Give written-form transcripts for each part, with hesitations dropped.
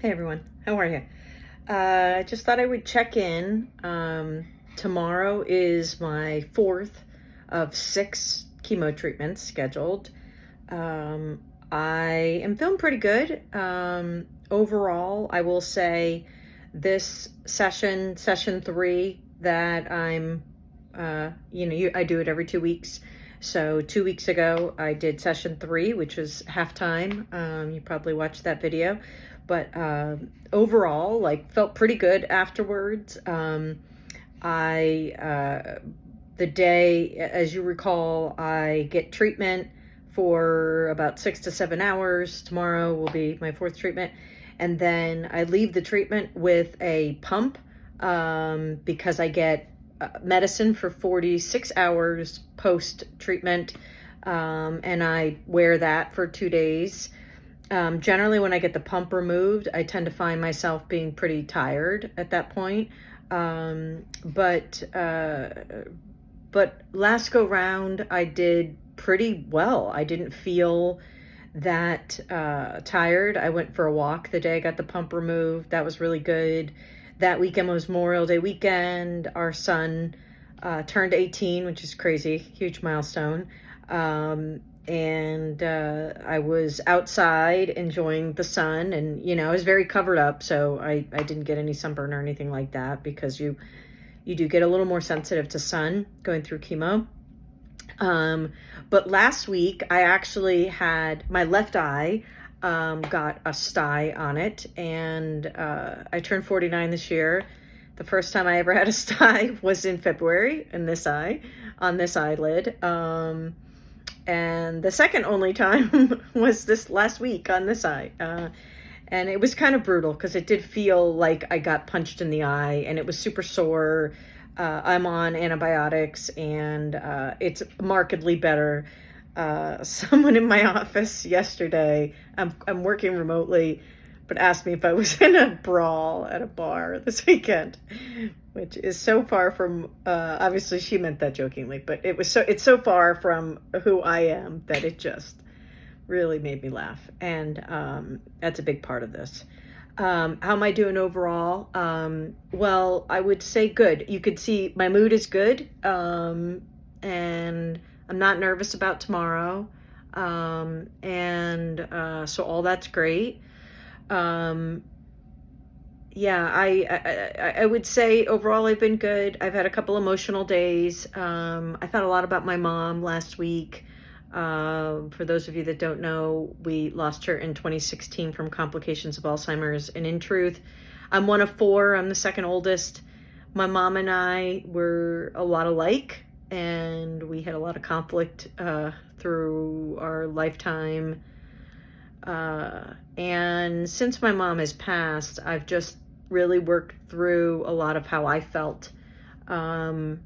Hey everyone, how are you? I just thought I would check in. Tomorrow is my fourth of 6 chemo treatments scheduled. Um, I am feeling pretty good. Overall, I will say this session 3, that I do it every 2 weeks. So 2 weeks ago, I did session 3, which was halftime. You probably watched that video, but overall, like, felt pretty good afterwards. I The day, as you recall, I get treatment for about 6 to 7 hours. Tomorrow will be my 4th treatment. And then I leave the treatment with a pump because I get medicine for 46 hours post-treatment. And I wear that for 2 days. Generally, when I get the pump removed, I tend to find myself being pretty tired at that point. But last go round, I did pretty well. I didn't feel that tired. I went for a walk the day I got the pump removed. That was really good. That weekend was Memorial Day weekend. Our son turned 18, which is crazy, huge milestone. And I was outside enjoying the sun, and I was very covered up, so I didn't get any sunburn or anything like that, because you do get a little more sensitive to sun going through chemo. But last week I actually had my left eye got a sty on it, and I turned 49 this year. The first time I ever had a sty was in February in this eye, on this eyelid. And the second only time was this last week on this eye. And it was kind of brutal because it did feel like I got punched in the eye, and it was super sore. I'm on antibiotics, and it's markedly better. Someone in my office yesterday, I'm working remotely, but asked me if I was in a brawl at a bar this weekend, which is so far from, obviously she meant that jokingly, but it's so far from who I am that it just really made me laugh. And that's a big part of this. How am I doing overall? Well, I would say good. You could see my mood is good. And I'm not nervous about tomorrow. So all that's great. Yeah, I would say overall I've been good. I've had a couple emotional days. I thought a lot about my mom last week. For those of you that don't know, we lost her in 2016 from complications of Alzheimer's. And in truth, I'm one of 4. I'm the second oldest. My mom and I were a lot alike, and we had a lot of conflict through our lifetime. And since my mom has passed, I've just really worked through a lot of how I felt. And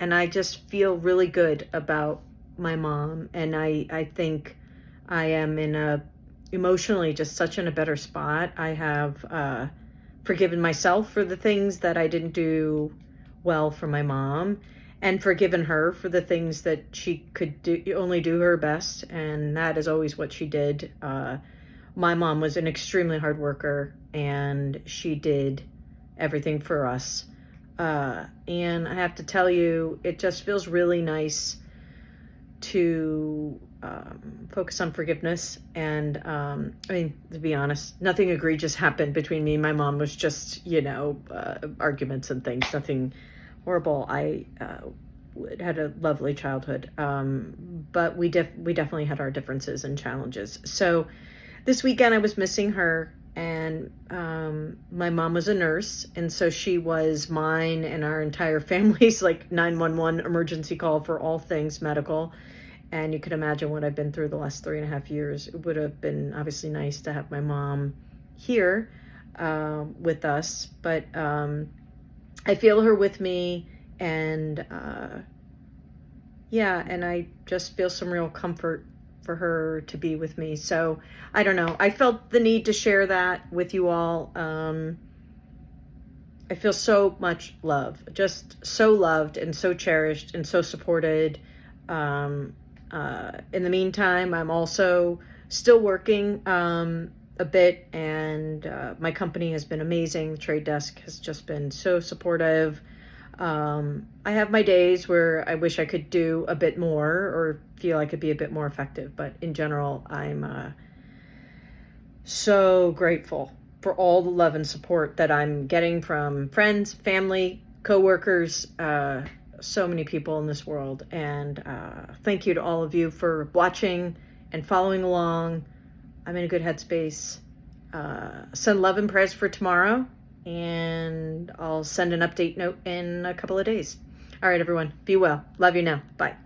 I just feel really good about my mom. And I think I am emotionally just such in a better spot. I have forgiven myself for the things that I didn't do well for my mom, and forgiven her for the things that she could only do her best, and that is always what she did. My mom was an extremely hard worker, and she did everything for us. And I have to tell you, it just feels really nice to focus on forgiveness. And to be honest, nothing egregious happened between me and my mom. It was just, arguments and things, nothing horrible. I had a lovely childhood, but we definitely had our differences and challenges. So this weekend I was missing her, and my mom was a nurse, and so she was mine and our entire family's like 911 emergency call for all things medical. And you can imagine what I've been through the last 3.5 years. It would have been obviously nice to have my mom here with us, but I feel her with me, and and I just feel some real comfort for her to be with me. So I don't know. I felt the need to share that with you all. I feel so much love, just so loved and so cherished and so supported. In the meantime, I'm also still working a bit, and my company has been amazing. Trade Desk has just been so supportive. I have my days where I wish I could do a bit more or feel I could be a bit more effective, but in general, I'm so grateful for all the love and support that I'm getting from friends, family, coworkers, so many people in this world. And thank you to all of you for watching and following along. I'm in a good headspace. Send love and prayers for tomorrow, and I'll send an update note in a couple of days. All right, everyone, be well. Love you now. Bye.